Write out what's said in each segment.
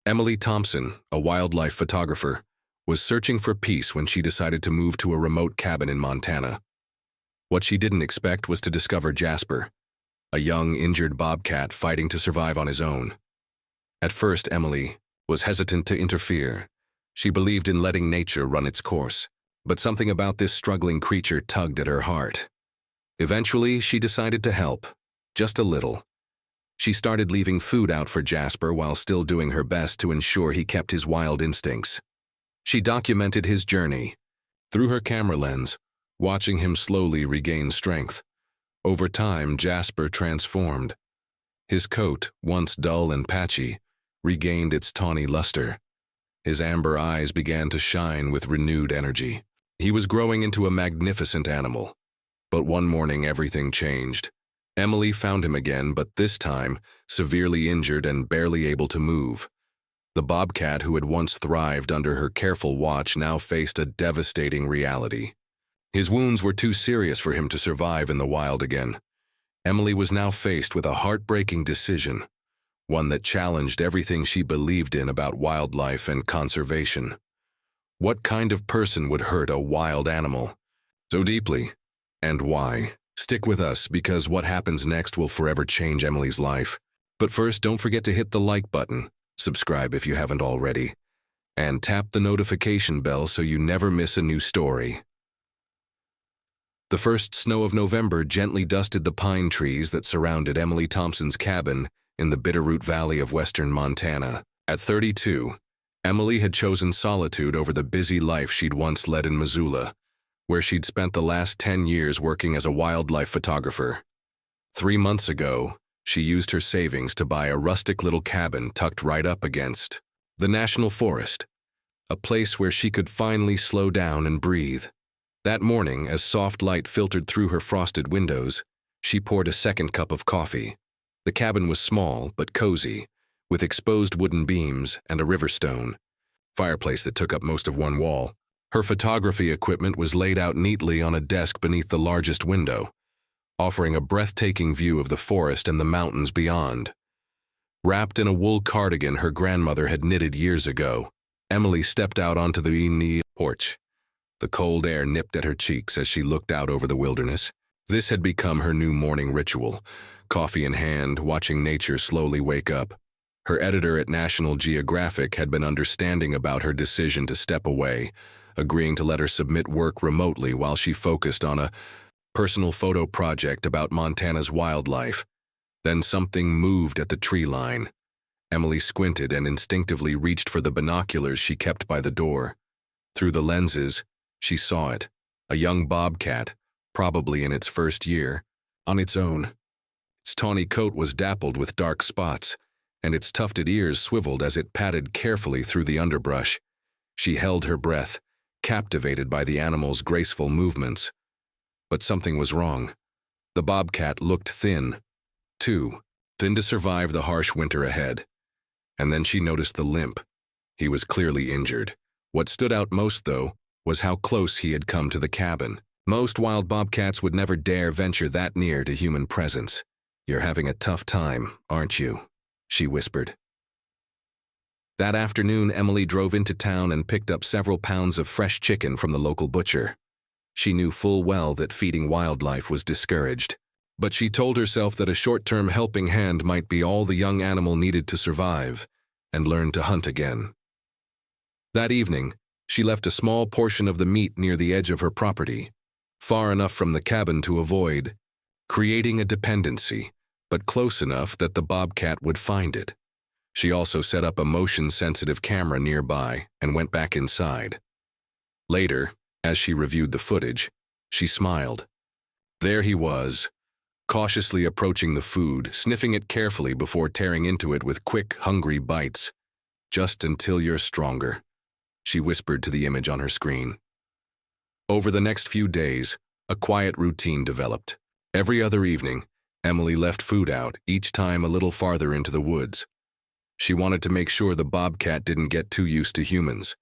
Emily Thompson, a wildlife photographer, was searching for peace when she decided to move to a remote cabin in Montana. What she didn't expect was to discover Jasper, a young, injured bobcat fighting to survive on his own. At first, Emily was hesitant to interfere. She believed in letting nature run its course, but something about this struggling creature tugged at her heart. Eventually, she decided to help, just a little. She started leaving food out for Jasper while still doing her best to ensure he kept his wild instincts. She documented his journey through her camera lens, watching him slowly regain strength. Over time, Jasper transformed. His coat, once dull and patchy, regained its tawny luster. His amber eyes began to shine with renewed energy. He was growing into a magnificent animal. But one morning, everything changed. Emily found him again, but this time, severely injured and barely able to move. The bobcat who had once thrived under her careful watch now faced a devastating reality. His wounds were too serious for him to survive in the wild again. Emily was now faced with a heartbreaking decision, one that challenged everything she believed in about wildlife and conservation. What kind of person would hurt a wild animal so deeply, and why? Stick with us, because what happens next will forever change Emily's life. But first, don't forget to hit the like button, subscribe if you haven't already, and tap the notification bell so you never miss a new story. The first snow of November gently dusted the pine trees that surrounded Emily Thompson's cabin in the Bitterroot Valley of western Montana. At 32, Emily had chosen solitude over the busy life she'd once led in Missoula, where she'd spent the last 10 years working as a wildlife photographer. 3 months ago, she used her savings to buy a rustic little cabin tucked right up against the national forest, a place where she could finally slow down and breathe. That morning, as soft light filtered through her frosted windows, she poured a second cup of coffee. The cabin was small but cozy, with exposed wooden beams and a river stone fireplace that took up most of one wall. Her photography equipment was laid out neatly on a desk beneath the largest window, offering a breathtaking view of the forest and the mountains beyond. Wrapped in a wool cardigan her grandmother had knitted years ago, Emily stepped out onto the porch. The cold air nipped at her cheeks as she looked out over the wilderness. This had become her new morning ritual, coffee in hand, watching nature slowly wake up. Her editor at National Geographic had been understanding about her decision to step away, agreeing to let her submit work remotely while she focused on a personal photo project about Montana's wildlife. Then something moved at the tree line. Emily squinted and instinctively reached for the binoculars she kept by the door. Through the lenses, she saw it, a young bobcat, probably in its first year, on its own. Its tawny coat was dappled with dark spots, and its tufted ears swiveled as it padded carefully through the underbrush. She held her breath, captivated by the animal's graceful movements. But something was wrong. The bobcat looked thin, too thin to survive the harsh winter ahead. And then she noticed the limp. He was clearly injured. What stood out most, though, was how close he had come to the cabin. Most wild bobcats would never dare venture that near to human presence. "You're having a tough time, aren't you?" she whispered. That afternoon, Emily drove into town and picked up several pounds of fresh chicken from the local butcher. She knew full well that feeding wildlife was discouraged, but she told herself that a short-term helping hand might be all the young animal needed to survive and learn to hunt again. That evening, she left a small portion of the meat near the edge of her property, far enough from the cabin to avoid creating a dependency, but close enough that the bobcat would find it. She also set up a motion-sensitive camera nearby and went back inside. Later, as she reviewed the footage, she smiled. There he was, cautiously approaching the food, sniffing it carefully before tearing into it with quick, hungry bites. "Just until you're stronger," she whispered to the image on her screen. Over the next few days, a quiet routine developed. Every other evening, Emily left food out, each time a little farther into the woods. She wanted to make sure the bobcat didn't get too used to humans.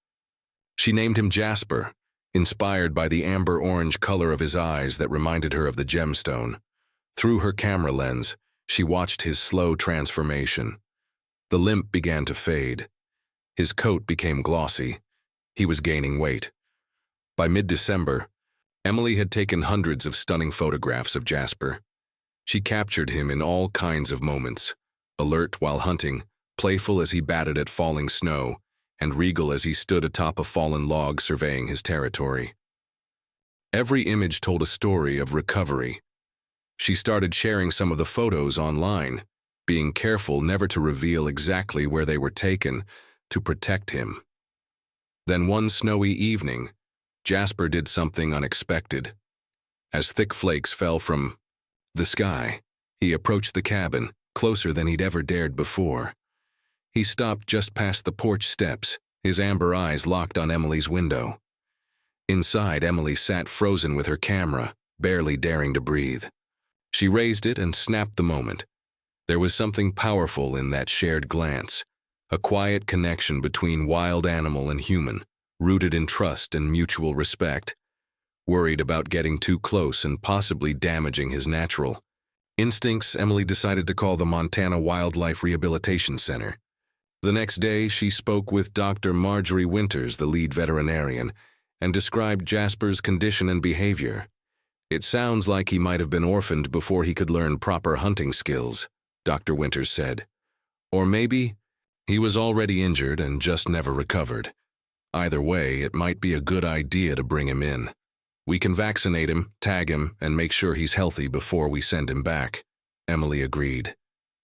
She named him Jasper, inspired by the amber-orange color of his eyes that reminded her of the gemstone. Through her camera lens, she watched his slow transformation. The limp began to fade. His coat became glossy. He was gaining weight. By mid-December, Emily had taken hundreds of stunning photographs of Jasper. She captured him in all kinds of moments, alert while hunting, playful as he batted at falling snow, and regal as he stood atop a fallen log surveying his territory. Every image told a story of recovery. She started sharing some of the photos online, being careful never to reveal exactly where they were taken to protect him. Then one snowy evening, Jasper did something unexpected. As thick flakes fell from the sky, he approached the cabin, closer than he'd ever dared before. He stopped just past the porch steps, his amber eyes locked on Emily's window. Inside, Emily sat frozen with her camera, barely daring to breathe. She raised it and snapped the moment. There was something powerful in that shared glance, a quiet connection between wild animal and human, rooted in trust and mutual respect. Worried about getting too close and possibly damaging his natural instincts, Emily decided to call the Montana Wildlife Rehabilitation Center. The next day, she spoke with Dr. Marjorie Winters, the lead veterinarian, and described Jasper's condition and behavior. "It sounds like he might have been orphaned before he could learn proper hunting skills," Dr. Winters said. "Or maybe he was already injured and just never recovered. Either way, it might be a good idea to bring him in. We can vaccinate him, tag him, and make sure he's healthy before we send him back." Emily agreed.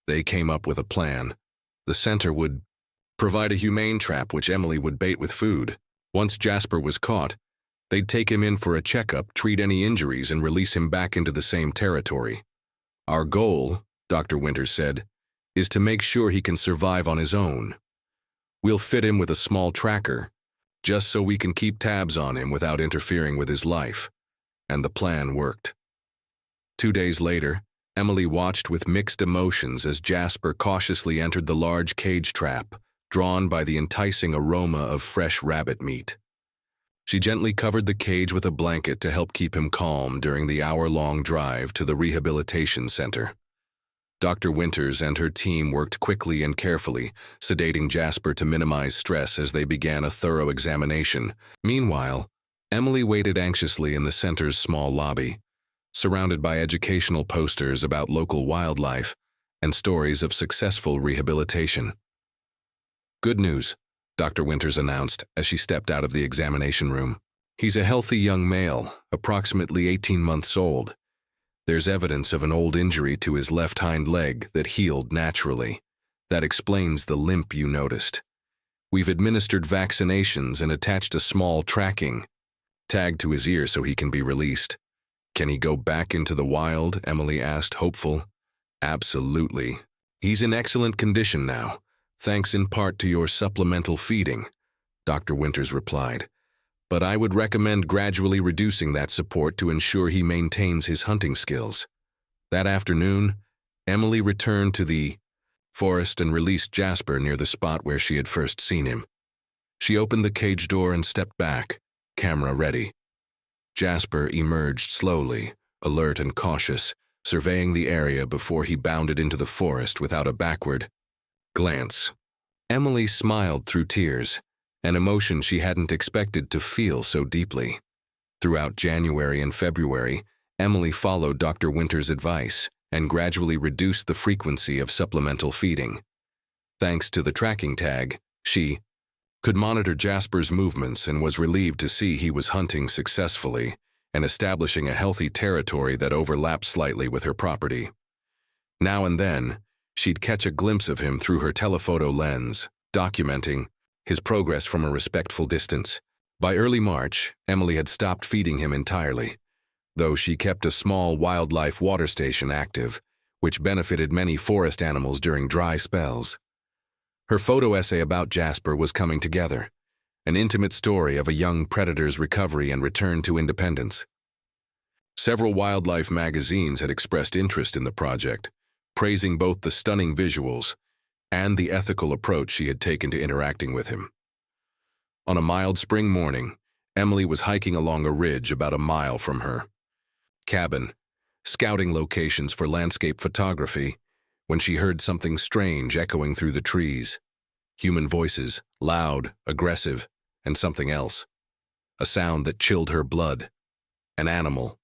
They came up with a plan. The center would provide a humane trap which Emily would bait with food. Once Jasper was caught, they'd take him in for a checkup, treat any injuries, and release him back into the same territory. "Our goal," Dr. Winters said, "is to make sure he can survive on his own. We'll fit him with a small tracker, just so we can keep tabs on him without interfering with his life." And the plan worked. 2 days later, Emily watched with mixed emotions as Jasper cautiously entered the large cage trap, drawn by the enticing aroma of fresh rabbit meat. She gently covered the cage with a blanket to help keep him calm during the hour-long drive to the rehabilitation center. Dr. Winters and her team worked quickly and carefully, sedating Jasper to minimize stress as they began a thorough examination. Meanwhile, Emily waited anxiously in the center's small lobby, surrounded by educational posters about local wildlife and stories of successful rehabilitation. "Good news," Dr. Winters announced as she stepped out of the examination room. "He's a healthy young male, approximately 18 months old. There's evidence of an old injury to his left hind leg that healed naturally. That explains the limp you noticed. We've administered vaccinations and attached a small tracking tag to his ear so he can be released." "Can he go back into the wild?" Emily asked, hopeful. "Absolutely. He's in excellent condition now, thanks in part to your supplemental feeding," Dr. Winters replied. "But I would recommend gradually reducing that support to ensure he maintains his hunting skills." That afternoon, Emily returned to the forest and released Jasper near the spot where she had first seen him. She opened the cage door and stepped back, camera ready. Jasper emerged slowly, alert and cautious, surveying the area before he bounded into the forest without a backward glance. Emily smiled through tears, an emotion she hadn't expected to feel so deeply. Throughout January and February, Emily followed Dr. Winters' advice and gradually reduced the frequency of supplemental feeding. Thanks to the tracking tag, she could monitor Jasper's movements and was relieved to see he was hunting successfully and establishing a healthy territory that overlapped slightly with her property. Now and then, she'd catch a glimpse of him through her telephoto lens, documenting his progress from a respectful distance. By early March, Emily had stopped feeding him entirely, though she kept a small wildlife water station active, which benefited many forest animals during dry spells. Her photo essay about Jasper was coming together, an intimate story of a young predator's recovery and return to independence. Several wildlife magazines had expressed interest in the project, praising both the stunning visuals and the ethical approach she had taken to interacting with him. On a mild spring morning, Emily was hiking along a ridge about a mile from her cabin, scouting locations for landscape photography, when she heard something strange echoing through the trees. Human voices, loud, aggressive, and something else. A sound that chilled her blood. An animal.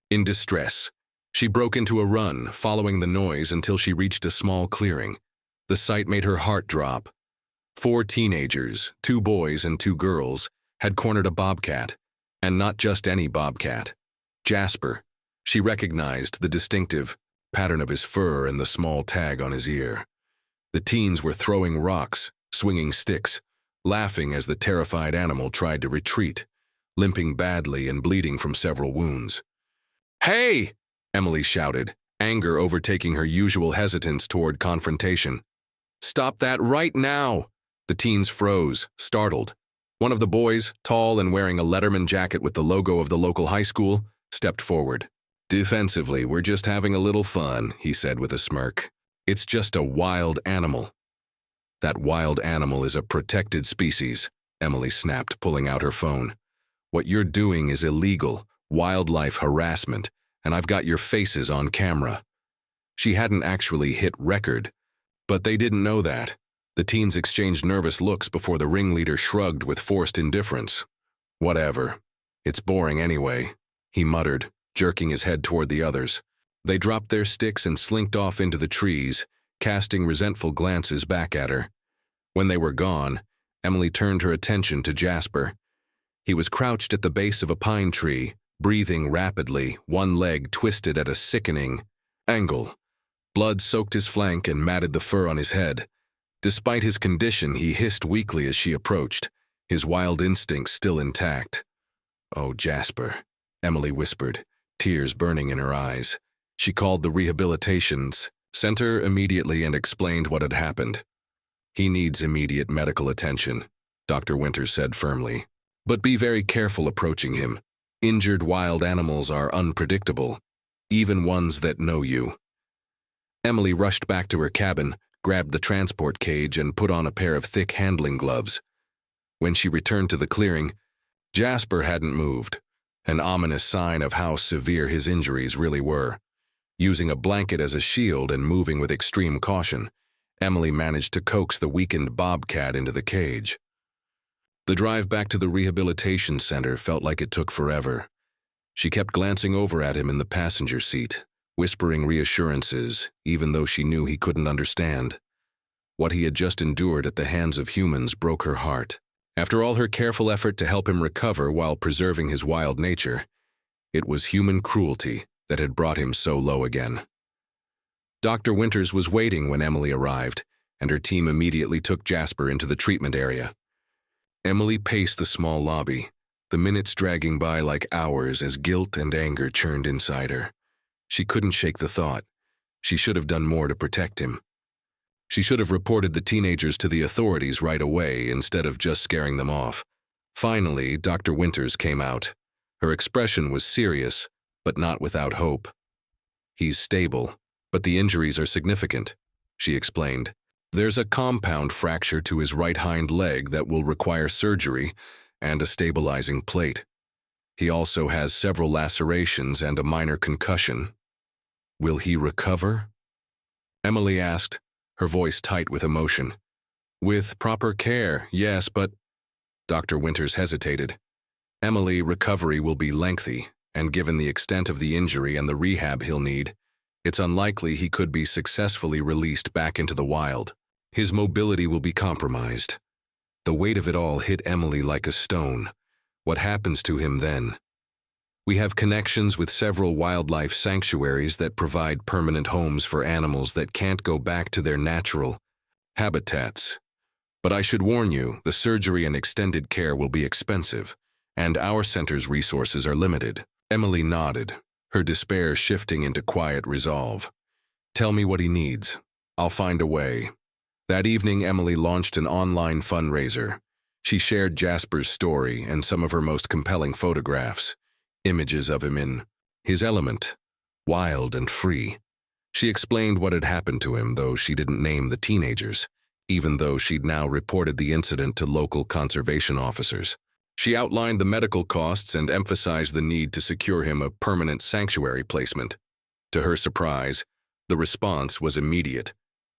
In distress, she broke into a run, following the noise until she reached a small clearing. The sight made her heart drop. 4 teenagers, 2 boys and 2 girls, had cornered a bobcat, and not just any bobcat. Jasper. She recognized the distinctive pattern of his fur and the small tag on his ear. The teens were throwing rocks, swinging sticks, laughing as the terrified animal tried to retreat, limping badly and bleeding from several wounds. "Hey!" Emily shouted, anger overtaking her usual hesitance toward confrontation. "Stop that right now!" The teens froze, startled. One of the boys, tall and wearing a Letterman jacket with the logo of the local high school, stepped forward. "Defensively, we're just having a little fun," he said with a smirk. "It's just a wild animal." "That wild animal is a protected species," Emily snapped, pulling out her phone. "What you're doing is illegal, wildlife harassment, and I've got your faces on camera." She hadn't actually hit record, but they didn't know that. The teens exchanged nervous looks before the ringleader shrugged with forced indifference. "Whatever. It's boring anyway," he muttered, jerking his head toward the others. They dropped their sticks and slinked off into the trees, casting resentful glances back at her. When they were gone, Emily turned her attention to Jasper. He was crouched at the base of a pine tree, breathing rapidly, one leg twisted at a sickening angle. Blood soaked his flank and matted the fur on his head. Despite his condition, he hissed weakly as she approached, his wild instincts still intact. "Oh, Jasper," Emily whispered, tears burning in her eyes. She called the Rehabilitation center immediately and explained what had happened. "He needs immediate medical attention," Dr. Winters said firmly. "But be very careful approaching him. Injured wild animals are unpredictable, even ones that know you." Emily rushed back to her cabin, grabbed the transport cage, and put on a pair of thick handling gloves. When she returned to the clearing, Jasper hadn't moved, an ominous sign of how severe his injuries really were. Using a blanket as a shield and moving with extreme caution, Emily managed to coax the weakened bobcat into the cage. The drive back to the rehabilitation center felt like it took forever. She kept glancing over at him in the passenger seat, whispering reassurances, even though she knew he couldn't understand. What he had just endured at the hands of humans broke her heart. After all her careful effort to help him recover while preserving his wild nature, it was human cruelty that had brought him so low again. Dr. Winters was waiting when Emily arrived, and her team immediately took Jasper into the treatment area. Emily paced the small lobby, the minutes dragging by like hours as guilt and anger churned inside her. She couldn't shake the thought. She should have done more to protect him. She should have reported the teenagers to the authorities right away instead of just scaring them off. Finally, Dr. Winters came out. Her expression was serious, but not without hope. "He's stable, but the injuries are significant," she explained. "There's a compound fracture to his right hind leg that will require surgery and a stabilizing plate. He also has several lacerations and a minor concussion." "Will he recover?" Emily asked, her voice tight with emotion. "With proper care, yes, but—" Dr. Winters hesitated. "Emily, recovery will be lengthy, and given the extent of the injury and the rehab he'll need, it's unlikely he could be successfully released back into the wild. His mobility will be compromised." The weight of it all hit Emily like a stone. What happens to him then? "We have connections with several wildlife sanctuaries that provide permanent homes for animals that can't go back to their natural habitats. But I should warn you, the surgery and extended care will be expensive, and our center's resources are limited." Emily nodded, her despair shifting into quiet resolve. "Tell me what he needs. I'll find a way." That evening, Emily launched an online fundraiser. She shared Jasper's story and some of her most compelling photographs, images of him in his element, wild and free. She explained what had happened to him, though she didn't name the teenagers, even though she'd now reported the incident to local conservation officers. She outlined the medical costs and emphasized the need to secure him a permanent sanctuary placement. To her surprise, the response was immediate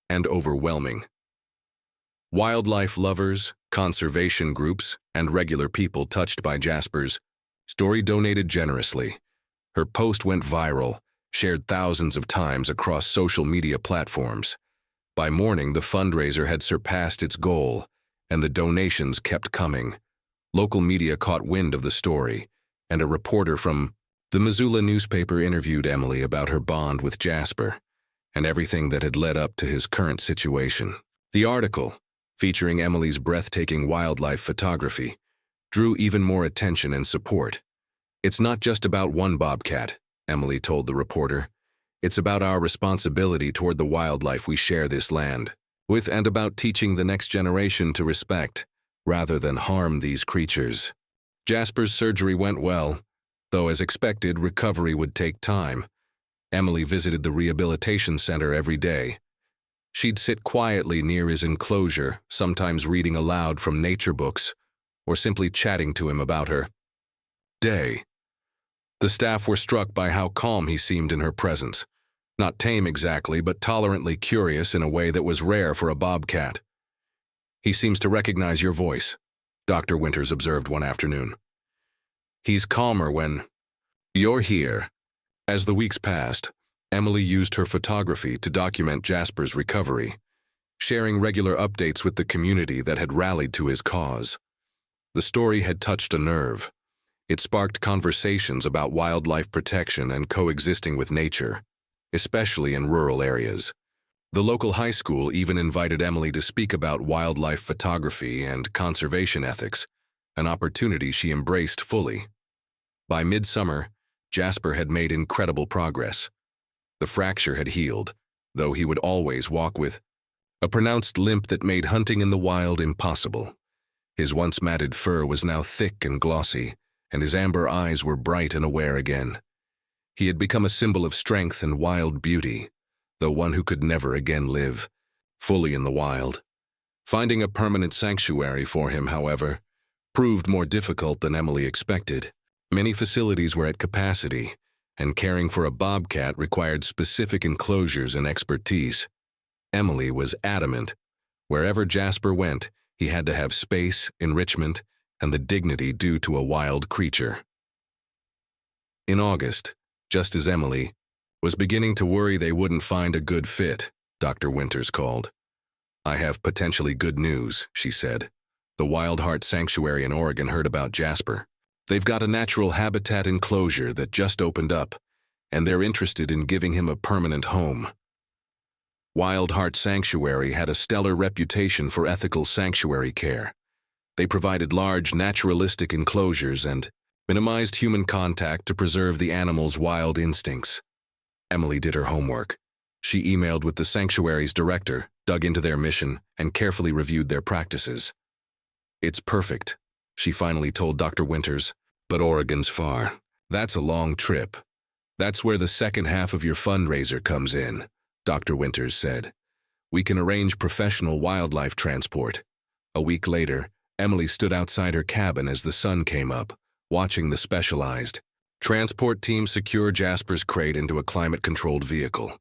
and overwhelming. Wildlife lovers, conservation groups, and regular people touched by Jasper's story donated generously. Her post went viral, shared thousands of times across social media platforms. By morning, the fundraiser had surpassed its goal, and the donations kept coming. Local media caught wind of the story, and a reporter from the Missoula newspaper interviewed Emily about her bond with Jasper and everything that had led up to his current situation. The article, featuring Emily's breathtaking wildlife photography, drew even more attention and support. "It's not just about one bobcat," Emily told the reporter. "It's about our responsibility toward the wildlife we share this land with, and about teaching the next generation to respect, rather than harm, these creatures." Jasper's surgery went well, though as expected, recovery would take time. Emily visited the Rehabilitation Center every day. She'd sit quietly near his enclosure, sometimes reading aloud from nature books, or simply chatting to him about her day. The staff were struck by how calm he seemed in her presence. Not tame exactly, but tolerantly curious in a way that was rare for a bobcat. "He seems to recognize your voice," Dr. Winters observed one afternoon. "He's calmer when you're here." As the weeks passed, Emily used her photography to document Jasper's recovery, sharing regular updates with the community that had rallied to his cause. The story had touched a nerve. It sparked conversations about wildlife protection and coexisting with nature, especially in rural areas. The local high school even invited Emily to speak about wildlife photography and conservation ethics, an opportunity she embraced fully. By midsummer, Jasper had made incredible progress. The fracture had healed, though he would always walk with a pronounced limp that made hunting in the wild impossible. His once matted fur was now thick and glossy, and his amber eyes were bright and aware again. He had become a symbol of strength and wild beauty, though one who could never again live fully in the wild. Finding a permanent sanctuary for him, however, proved more difficult than Emily expected. Many facilities were at capacity, and caring for a bobcat required specific enclosures and expertise. Emily was adamant. Wherever Jasper went, he had to have space, enrichment, and the dignity due to a wild creature. In August, just as Emily was beginning to worry they wouldn't find a good fit, Dr. Winters called. "I have potentially good news," she said. "The Wild Heart Sanctuary in Oregon heard about Jasper. They've got a natural habitat enclosure that just opened up, and they're interested in giving him a permanent home." Wild Heart Sanctuary had a stellar reputation for ethical sanctuary care. They provided large, naturalistic enclosures and minimized human contact to preserve the animal's wild instincts. Emily did her homework. She emailed with the sanctuary's director, dug into their mission, and carefully reviewed their practices. "It's perfect," she finally told Dr. Winters, "but Oregon's far. That's a long trip." "That's where the second half of your fundraiser comes in," Dr. Winters said. "We can arrange professional wildlife transport." A week later, Emily stood outside her cabin as the sun came up, watching the specialized transport team secure Jasper's crate into a climate-controlled vehicle.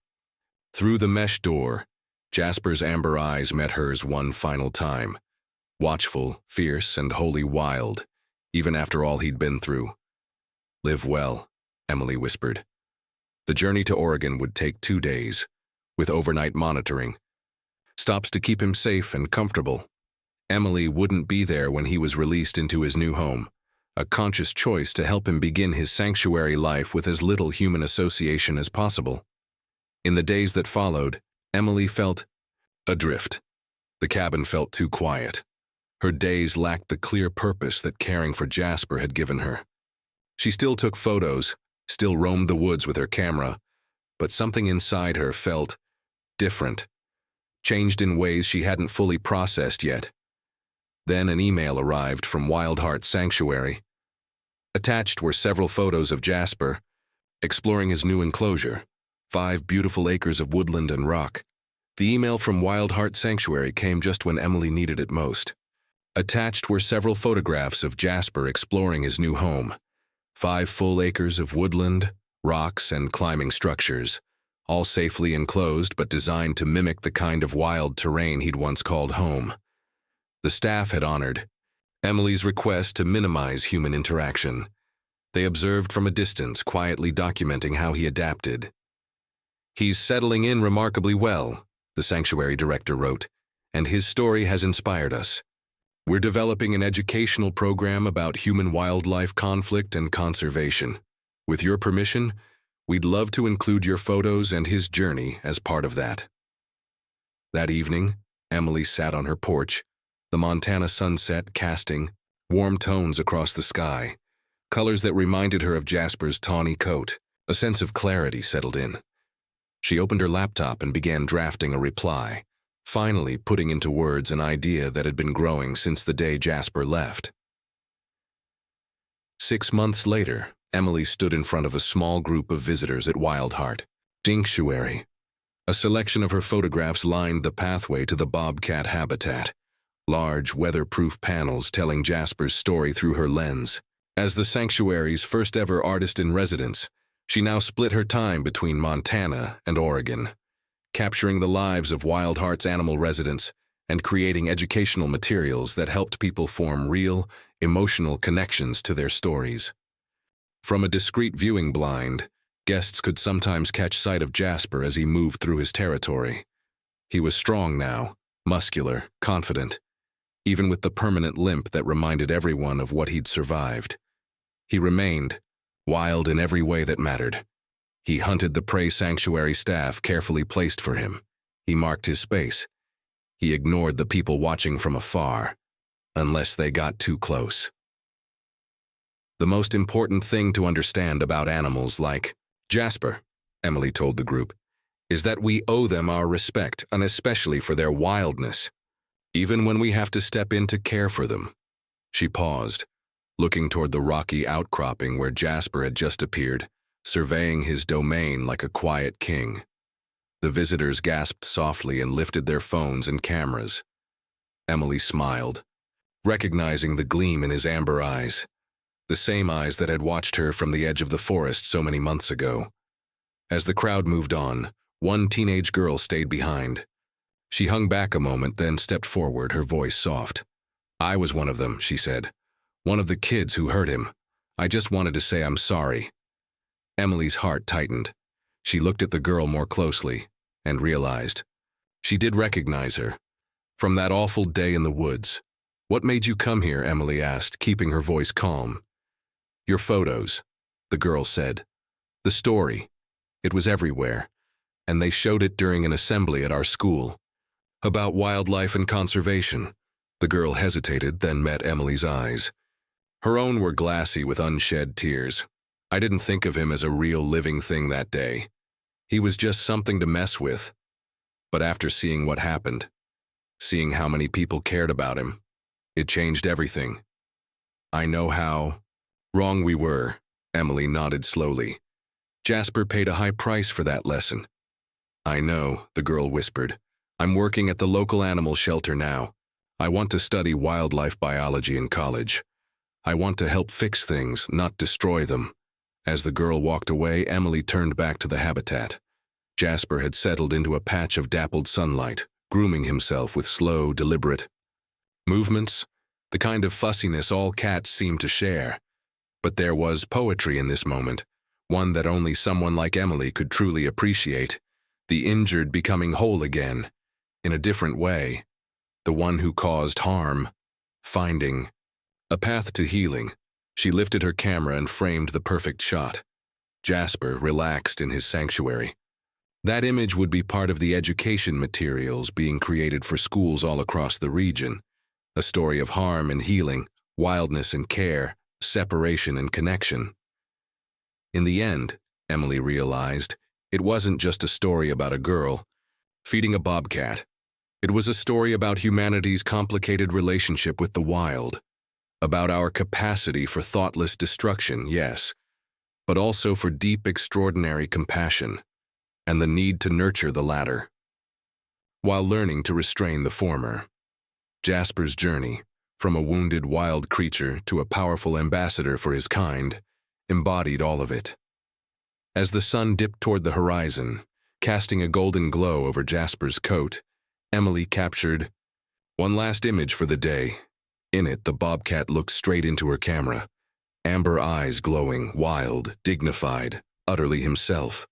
Through the mesh door, Jasper's amber eyes met hers one final time. Watchful, fierce, and wholly wild, even after all he'd been through. "Live well," Emily whispered. The journey to Oregon would take 2 days, with overnight monitoring. Stops to keep him safe and comfortable. Emily wouldn't be there when he was released into his new home, a conscious choice to help him begin his sanctuary life with as little human association as possible. In the days that followed, Emily felt adrift. The cabin felt too quiet. Her days lacked the clear purpose that caring for Jasper had given her. She still took photos, still roamed the woods with her camera, but something inside her felt different, changed in ways she hadn't fully processed yet. Then an email arrived from Wild Heart Sanctuary. Attached were several photos of Jasper, exploring his new enclosure, 5 beautiful acres of woodland and rock. The email from Wild Heart Sanctuary came just when Emily needed it most. Attached were several photographs of Jasper exploring his new home, 5 full acres of woodland, rocks, and climbing structures, all safely enclosed but designed to mimic the kind of wild terrain he'd once called home. The staff had honored Emily's request to minimize human interaction. They observed from a distance, quietly documenting how he adapted. "He's settling in remarkably well," the sanctuary director wrote, "and his story has inspired us. We're developing an educational program about human-wildlife conflict and conservation. With your permission, we'd love to include your photos and his journey as part of that." That evening, Emily sat on her porch, the Montana sunset casting warm tones across the sky, colors that reminded her of Jasper's tawny coat. A sense of clarity settled in. She opened her laptop and began drafting a reply, finally putting into words an idea that had been growing since the day Jasper left. 6 months later, Emily stood in front of a small group of visitors at Wildheart Sanctuary. A selection of her photographs lined the pathway to the Bobcat habitat, large, weatherproof panels telling Jasper's story through her lens. As the sanctuary's first-ever artist-in-residence, she now split her time between Montana and Oregon, capturing the lives of Wildheart's animal residents and creating educational materials that helped people form real, emotional connections to their stories. From a discreet viewing blind, guests could sometimes catch sight of Jasper as he moved through his territory. He was strong now, muscular, confident, even with the permanent limp that reminded everyone of what he'd survived. He remained wild in every way that mattered. He hunted the prey sanctuary staff carefully placed for him. He marked his space. He ignored the people watching from afar, unless they got too close. The most important thing to understand about animals like Jasper, Emily told the group, is that we owe them our respect, and especially for their wildness, even when we have to step in to care for them. She paused, looking toward the rocky outcropping where Jasper had just appeared, surveying his domain like a quiet king. The visitors gasped softly and lifted their phones and cameras. Emily smiled, recognizing the gleam in his amber eyes, the same eyes that had watched her from the edge of the forest so many months ago. As the crowd moved on, one teenage girl stayed behind. She hung back a moment, then stepped forward, her voice soft. "I was one of them," she said. "One of the kids who hurt him. I just wanted to say I'm sorry." Emily's heart tightened. She looked at the girl more closely and realized she did recognize her from that awful day in the woods. "What made you come here?" Emily asked, keeping her voice calm. "Your photos," the girl said. "The story. It was everywhere, and they showed it during an assembly at our school. About wildlife and conservation." The girl hesitated, then met Emily's eyes. Her own were glassy with unshed tears. "I didn't think of him as a real living thing that day. He was just something to mess with. But after seeing what happened, seeing how many people cared about him, it changed everything. I know how wrong we were." Emily nodded slowly. "Jasper paid a high price for that lesson." "I know," the girl whispered. "I'm working at the local animal shelter now. I want to study wildlife biology in college. I want to help fix things, not destroy them." As the girl walked away, Emily turned back to the habitat. Jasper had settled into a patch of dappled sunlight, grooming himself with slow, deliberate movements, the kind of fussiness all cats seem to share. But there was poetry in this moment, one that only someone like Emily could truly appreciate. The injured becoming whole again, in a different way. The one who caused harm, finding a path to healing. She lifted her camera and framed the perfect shot. Jasper relaxed in his sanctuary. That image would be part of the education materials being created for schools all across the region. A story of harm and healing, wildness and care, separation and connection. In the end, Emily realized, it wasn't just a story about a girl feeding a bobcat. It was a story about humanity's complicated relationship with the wild, about our capacity for thoughtless destruction, yes, but also for deep, extraordinary compassion, and the need to nurture the latter, while learning to restrain the former. Jasper's journey, from a wounded wild creature to a powerful ambassador for his kind, embodied all of it. As the sun dipped toward the horizon, casting a golden glow over Jasper's coat, Emily captured One last image for the day. In it, the Bobcat looked straight into her camera, amber eyes glowing, wild, dignified, utterly himself.